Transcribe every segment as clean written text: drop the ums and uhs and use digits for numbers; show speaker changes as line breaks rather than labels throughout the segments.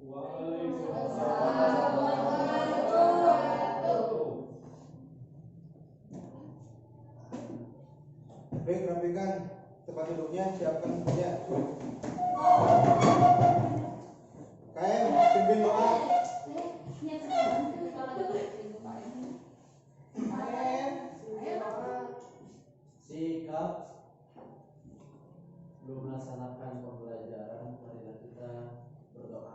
Baik, rapikan tempat duduknya, siapkan bukunya. KM, pimpin doa.
Sikap belum melaksanakan pembelajaran, marilah kita berdoa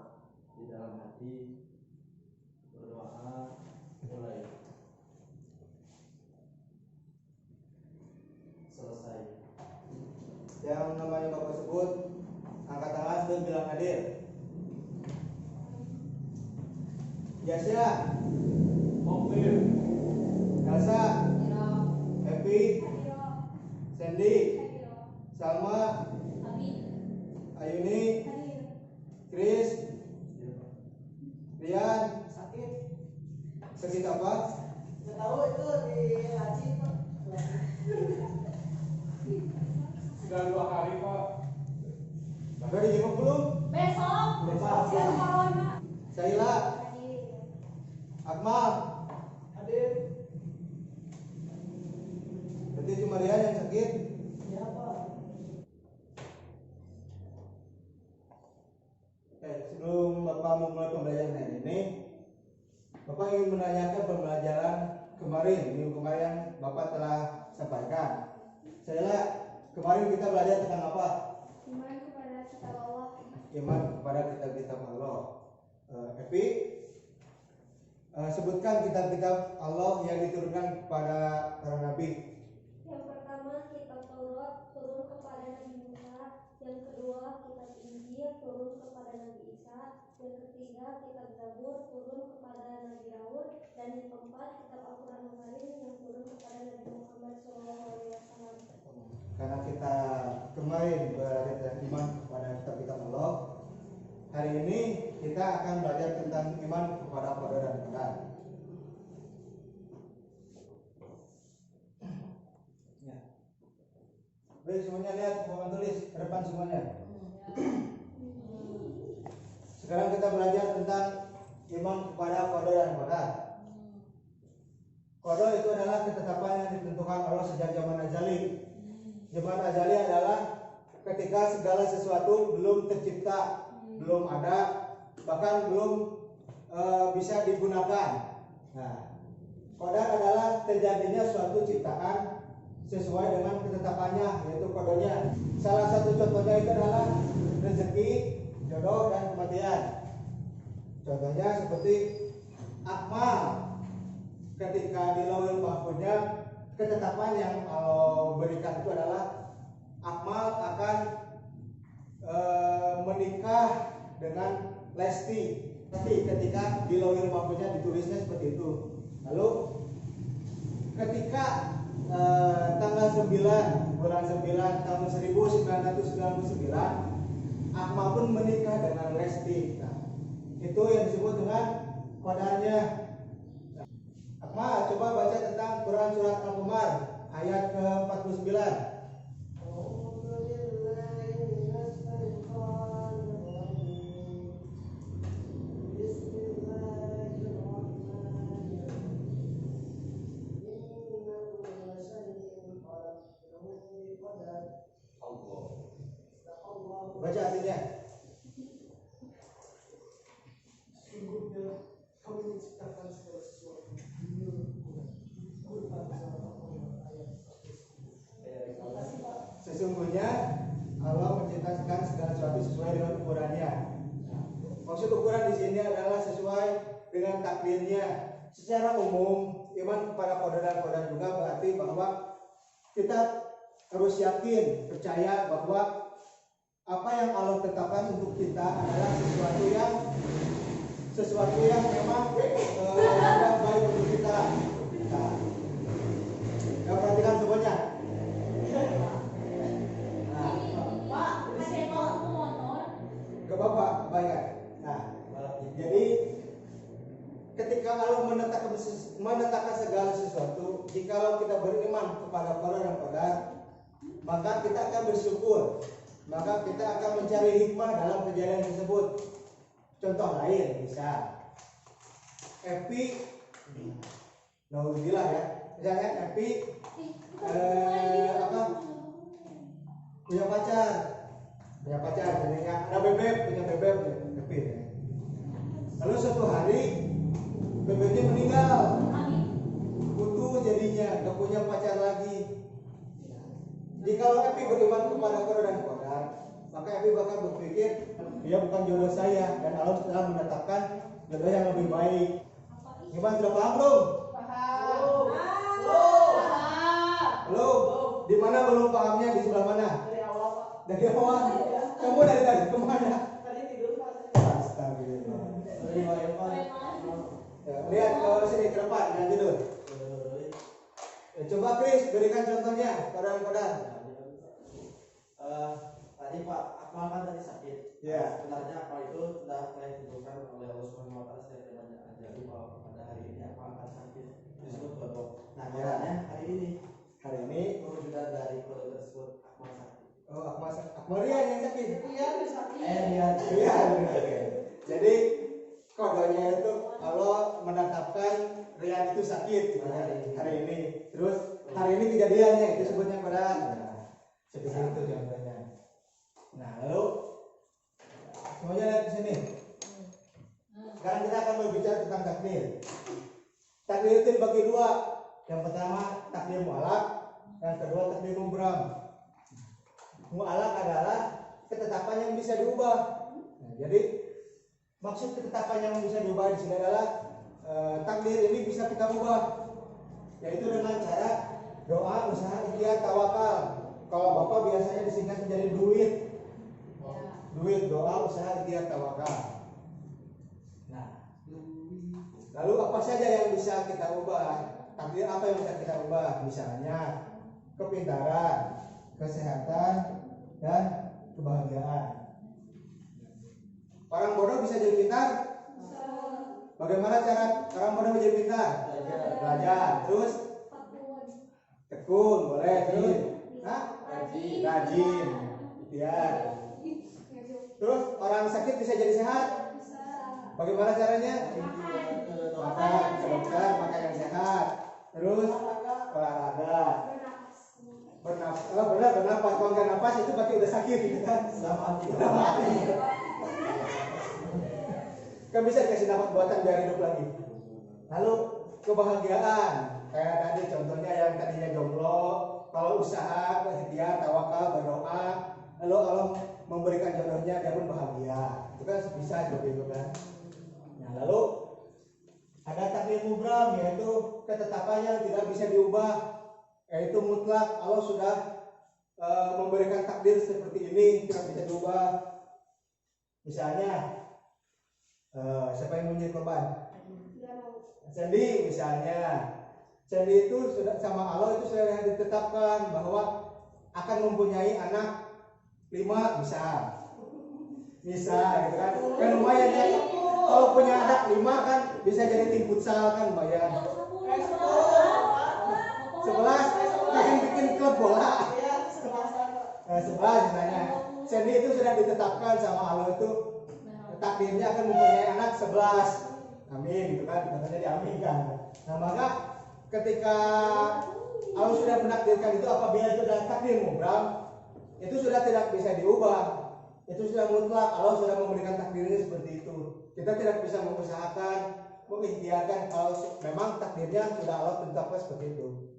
di dalam hati. Berdoa mulai. Selesai.
Yang namanya Bapak sebut, angkat tangan dan bilang hadir. Yasya,
Mobil.
Elsa, Happy, Sandy, Salma, Ayuni, Chris, Rian. Sakit apa?
Nggak tahu itu di haji Pak.
Sudah 2 hari Pak.
Sudah dijenguk belum?
Besok.
Besok. Saila, Akmal,
Hadir.
berarti cuma Rian yang sakit.
Ya Pak.
Sebelum Bapak memulai pembelajaran hari ini, Bapak ingin menanyakan pembelajaran kemarin, minggu kemarin yang Bapak telah sampaikan. Saila, kemarin kita belajar tentang apa?
Iman kepada kitab Allah.
Iman kepada kitab-kitab Allah. Epi, sebutkan kitab-kitab Allah yang diturunkan kepada para nabi.
Yang pertama kitab Taurat turun kepada Nabi Musa. Yang kedua kitab Injil turun kepada Nabi Isa. Yang ketiga kitab Zabur turun kepada Nabi Daud. Dan yang keempat kitab Al-Quran Karim yang turun kepada Nabi Muhammad SAW.
Karena kita kemarin belajar tentang iman kepada kitab-kitab Allah, hari ini kita akan belajar tentang iman kepada qadar dan qadar. Ya. Baik, semuanya lihat papan tulis ke depan semuanya. Sekarang kita belajar tentang iman kepada qadar dan qadar. Qadar itu adalah ketetapan yang ditentukan Allah sejak zaman azali. Zaman azali adalah ketika segala sesuatu belum tercipta, belum ada, bahkan belum bisa digunakan. Nah, qadar adalah terjadinya suatu ciptaan sesuai dengan ketetapannya, yaitu qadarnya. Salah satu contohnya itu adalah rezeki, jodoh, dan kematian. Contohnya seperti akmal, ketika di lauhul mahfuznya ketetapan yang Allah berikan itu adalah akmal akan menikah dengan Lesti. Tapi ketika di lauhul mahfuznya ditulisnya seperti itu. Lalu ketika tanggal 9 bulan 9 tahun 1999 Akmal pun menikah dengan Lesti. Nah, itu yang disebut dengan qadarnya. Akmal, coba baca tentang Quran surat Al-Qamar ayat ke-49. Baca artinya.
Sungguhnya kami menciptakan segala sesuatu.
Sesungguhnya Allah menciptakan segala sesuatu sesuai dengan ukurannya. Nah, maksud ukuran di sini adalah sesuai dengan takdirnya. Secara umum, iman kepada qadar dan qadar juga berarti bahwa kita harus yakin, percaya bahwa apa yang Allah tetapkan untuk kita adalah sesuatu yang memang sudah baik untuk kita. Nah, kita perhatikan semuanya. Ke Bapak, baik. Nah, jadi ketika Allah menetapkan segala sesuatu, jikalau kita beriman kepada qadar dan qadar, maka kita akan bersyukur, maka kita akan mencari hikmah dalam kejadian tersebut. contoh lain bisa Epi, nauzubillah ya, misalnya Epi apa punya pacar, jadinya ada bebek, punya bebek, Epi. Lalu suatu hari bebeknya meninggal, putus jadinya, gak punya pacar lagi. Jikalau Epi beriman kepada Qadar dan Qadar, maka Epi bakal berpikir dia bukan jodoh saya dan Allah telah menetapkan jodoh yang lebih baik. Gimana, sudah paham belum? Belum? Di mana belum pahamnya? Di sebelah mana?
Dari awal Pak.
Dari awal. Kamu dari tadi kemana?
Tadi tidur Pak.
Astagfirullah. Ya, lihat ke sini ke depan dan tidur. Ya, coba Chris berikan contohnya Qadar.
Tadi Pak Akmal kan tadi sakit.
Ya.
Sebenarnya Akmal itu sudah ditentukan oleh Allah Subhanahu Wa Taala secara ajali bahwa pada hari ini Akmal akan sakit, disebut kodok. Nah, caranya hari ini perwujudan dari kodok tersebut Akmal sakit.
Oh, Akmal Rian yang sakit.
Iya, bisa.
Iya, benar. Jadi kodenya itu Allah menetapkan Rian itu sakit hari ini. Terus hari ini kejadiannya itu sebutnya Qadar. Nah, seperti itu contohnya. Nah, lalu semuanya lihat di sini. Sekarang kita akan berbicara tentang takdir. Takdir itu dibagi dua. Yang pertama takdir mu'alaq, yang kedua takdir mubram. Mu'alaq adalah ketetapan yang bisa diubah. Nah, jadi maksud ketetapan yang bisa diubah di sini adalah takdir ini bisa kita ubah, yaitu dengan cara doa, usaha, ikhtiar, tawakal. Kalau Bapak biasanya disingkat menjadi duit, doa, usaha, ikhtiar, tawakal. Nah, lalu apa saja yang bisa kita ubah? Takdir apa yang bisa kita ubah? Misalnya kepintaran, kesehatan, dan kebahagiaan. Orang bodoh bisa jadi pintar? Bagaimana cara orang bodoh menjadi pintar? Belajar. Terus tekun, boleh. Terus rajin. Ikhtiar. Terus orang sakit bisa jadi sehat? Bagaimana caranya? Makan, ke dokter, makan yang sehat. Terus olahraga. Bernapas. Kalau nggak napas itu berarti udah sakit gitu kan? Kan bisa dikasih nafas buatan biar hidup lagi. Lalu kebahagiaan, kayak tadi contohnya yang tadinya jomblo, kalau usaha, ikhtiar, tawakal, berdoa, lalu Allah memberikan jodohnya, dia pun bahagia. Itu kan bisa seperti itu kan. Nah, lalu ada takdir mubram, yaitu ketetapan yang tidak bisa diubah, yaitu mutlak. Allah sudah memberikan takdir seperti ini, tidak bisa diubah. Misalnya siapa yang menjadi korban? Sandy misalnya. Sandy itu sudah sama Allah itu sudah ditetapkan bahwa akan mempunyai anak 5 bisa gitu kan. Kan lumayan ya. Kalau punya anak 5 kan bisa jadi tim futsal kan lumayan. 11 kan bikin klub bola. 11 misalnya. Sandy itu sudah ditetapkan sama Allah itu takdirnya akan mempunyai anak 11. Amin gitu kan, katanya diaminkan. Nah, maka ketika Allah sudah menakdirkan itu, apabila itu adalah takdir mubram, itu sudah tidak bisa diubah. Itu sudah mutlak, Allah sudah memberikan takdirnya seperti itu. Kita tidak bisa mengusahakan, mengikhtiarkan kalau memang takdirnya sudah Allah tetapkan seperti itu.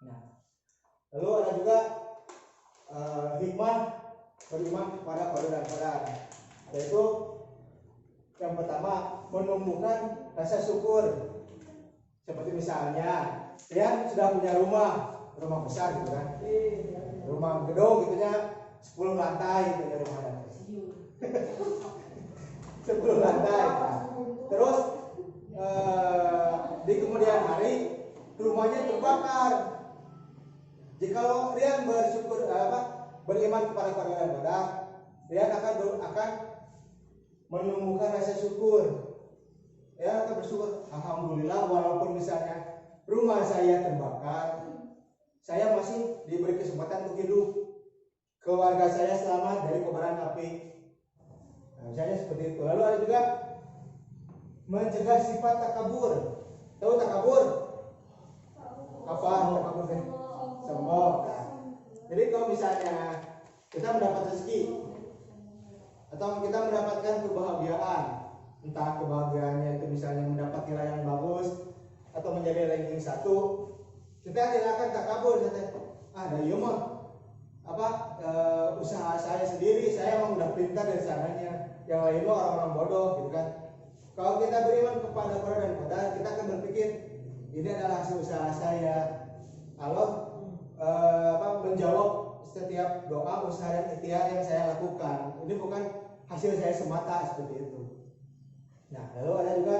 Nah, lalu ada juga hikmah beriman kepada Qadar dan Qadar, yaitu yang pertama menumbuhkan rasa syukur. Seperti misalnya dia sudah punya rumah besar gitu kan, rumah gedung gitunya 10 lantai gitu ya rumahnya. 10 lantai. Terus di kemudian hari rumahnya terbakar. Jikalau Rian bersyukur beriman kepada Qadar dan Qadar, Rian akan menumbuhkan rasa syukur. Ya, akan bersyukur, alhamdulillah walaupun misalnya rumah saya terbakar, saya masih diberi kesempatan untuk hidup. Keluarga saya selamat dari kobaran api. Nah, misalnya seperti itu. Lalu ada juga mencegah sifat takabur. Tahu takabur? Apa takabur? Sombong. Nah, jadi kalau misalnya kita mendapat rezeki atau kita mendapatkan kebahagiaan, entah kebahagiaannya itu misalnya mendapat nilai yang bagus atau menjadi ranking 1, kita tidak akan takabur. Dari iya mah usaha saya sendiri, saya emang udah pintar dari sananya, yang lain mah orang-orang bodoh gitu kan. Kalau kita beriman kepada Qadar dan Qadar, kita akan berpikir ini adalah hasil usaha saya. Allah menjawab setiap doa, usaha dan ikhtiar yang saya lakukan. Ini bukan hasil saya semata, seperti itu. Nah, lalu ada juga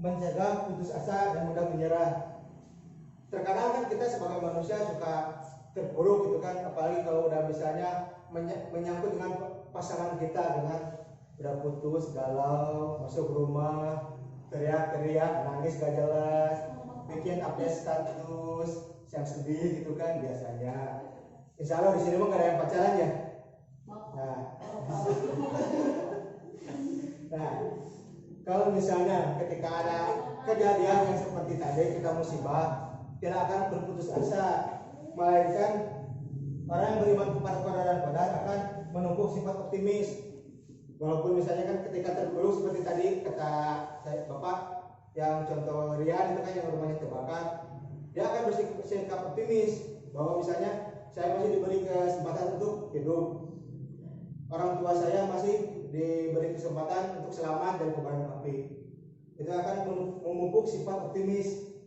mencegah putus asa dan mudah menyerah. Terkadang kan kita sebagai manusia suka terpuruk gitu kan, apalagi kalau udah misalnya menyangkut dengan pasangan kita, dengan udah putus, galau, masuk rumah, teriak-teriak, nangis gak jelas, bikin update status yang sedih gitu kan biasanya. Insya Allah di sini mah gak ada yang pacaran ya. Nah, kalau misalnya ketika ada kejadian yang seperti tadi, kita musibah, tidak akan berputus asa, melainkan orang yang beriman kepada Qadar dan Qadar akan menumpuk sifat optimis. Walaupun misalnya kan ketika terpuruk seperti tadi kata saya Bapak yang contoh Rian itu kan yang rumahnya terbakar, dia akan bersikap optimis bahwa misalnya saya masih diberi kesempatan untuk hidup, orang tua saya masih diberi kesempatan untuk selamat dari kobaran api. Itu akan memupuk sifat optimis.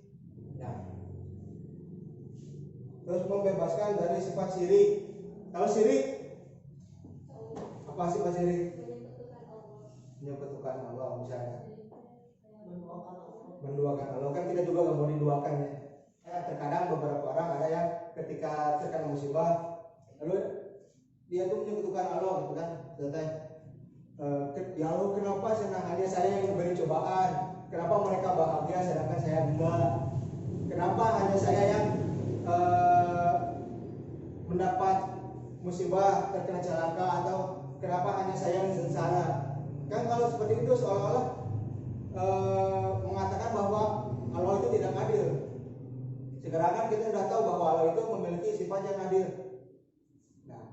Nah, terus membebaskan dari sifat syirik. Tahu syirik? Apa sifat syirik? Menyekutukan Allah misalnya. Menduakan Allah, kan kita juga nggak mau diduakan ya. Terkadang beberapa orang ada yang ketika terkena musibah, lalu dia tuh menyekutukan Allah gitu kan. Ya Allah, kenapa hanya saya yang diberi cobaan? Kenapa mereka bahagia sedangkan saya enggak? Kenapa hanya saya yang mendapat musibah, terkena celaka, atau kenapa hanya saya yang sengsara? Kan kalau seperti itu seolah-olah mengatakan bahwa Allah itu tidak adil. Sekarang kita sudah tahu bahwa Allah itu memiliki sifat yang adil. Nah,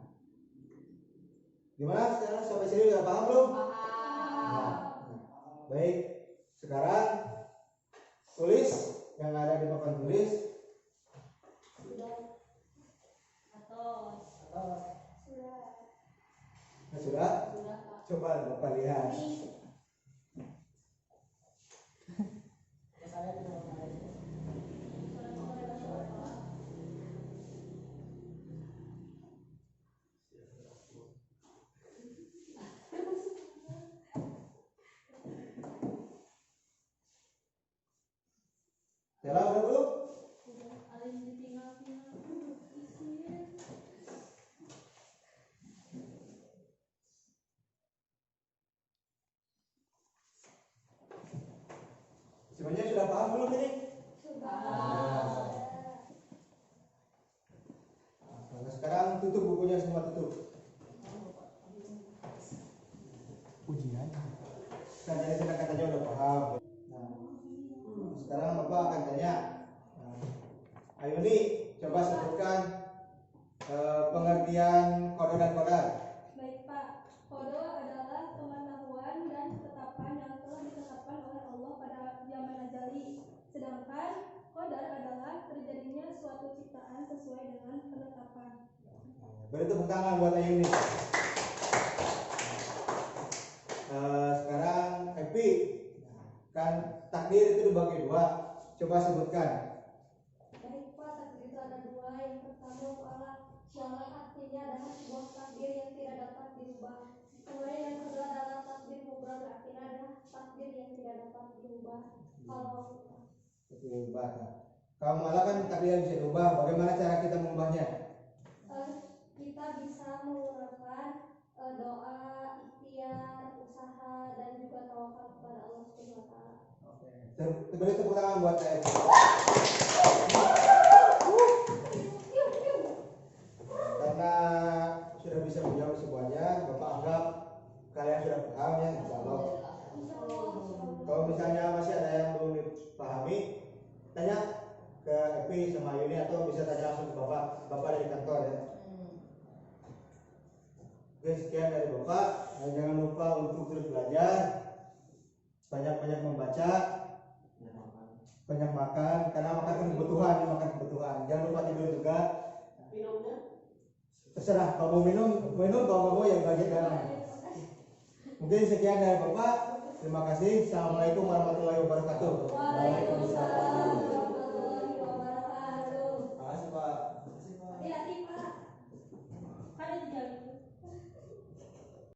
gimana sekarang sampai sini udah paham belum? Nah, baik. Sekarang tulis yang ada di papan tulis. Sudah? Coba Bapak lihat. Jalan udah belum? Sebenarnya sudah paham belum ini? Nah, sekarang tutup bukunya, semua tutup. Ujian. Kan jadi kita katanya udah paham. Nah, sekarang Bapak akan tanya. Ayo nih, coba sebutkan pengertian Qadar dan Qadar.
Baik Pak, Qadar adalah pengetahuan dan ketetapan yang telah ditetapkan oleh Allah pada zaman azali. Sedangkan Qadar adalah terjadinya suatu ciptaan sesuai dengan penetapan.
Beri tepuk tangan buat Ayu nih. Sekarang Epi, kan takdir itu dibagi dua. Coba sebutkan.
Baik Pak, takdir itu ada dua. Yang pertama mualah artinya adalah sebuah takdir yang tidak dapat dirubah. Kemudian yang kedua adalah takdir mubrah, artinya adalah takdir yang tidak dapat dirubah.
Kalau malah kan takdir yang bisa dirubah. Bagaimana cara kita mengubahnya?
Kita bisa menggunakan doa, ikhtiar, usaha, dan juga tawakal kepada Allah Subhanahu wa taala.
Oke. Beri tepuk tangan buat saya. Karena sudah bisa menjawab semuanya, Bapak anggap kalian sudah paham. Epi sama Yuni atau bisa tanya langsung ke Bapak dari kantor ya. Oke, sekian dari Bapak. Jangan lupa untuk terus belajar, banyak-banyak membaca, banyak makan, karena makan kan kebutuhan. Jangan lupa tidur juga.
Minumnya?
Terserah, kalau mau minum, kalau nggak mau ya bagi dalam. Mungkin sekian dari Bapak. Terima kasih. Assalamualaikum warahmatullahi wabarakatuh.
Waalaikumsalam warahmatullahi wabarakatuh.
Makasih Pak.
Hati-hati Pak. Kan ada di jalan.